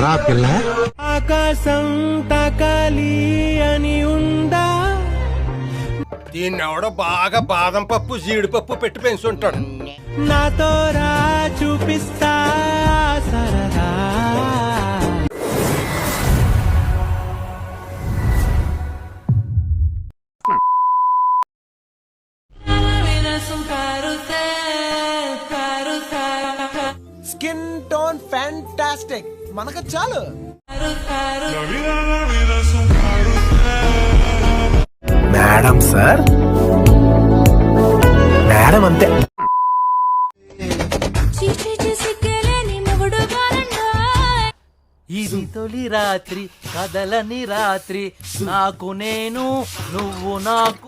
ఎవరా పిల్ల? ఆకాశం తాకాలి అని ఉందా? దీన్ని ఎవడో బాగా బాదం పప్పు జీడిపప్పు పెట్టి పెంచుంటాడు. నాతో రా చూపిస్తా సరదా. స్కిన్ టోన్ ఫ్యాంటాస్టిక్, మనకు చాలు. మేడం సార్, మేడం అంతే. ఇది తొలి రాత్రి కదలని రాత్రి, నాకు నేను నువ్వు నాకు.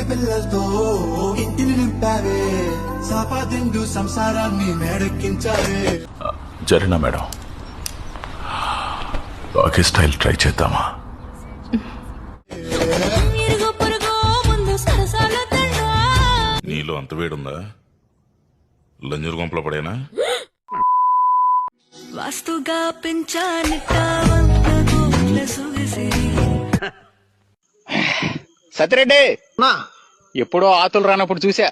పిల్లలతో ఇంటిని నింపావే, సంపాదించు సంసారాన్ని మేడెక్కించావే. జరినా మేడం, బాకీ స్టైల్ ట్రై చేద్దామా? నీలో అంత వేడుందా? లంజూరు గుంపలో పడేనా? వాస్తుగా పెంచానిట సత్యరెడ్డి, ఎప్పుడో ఆతులు రానప్పుడు చూసా,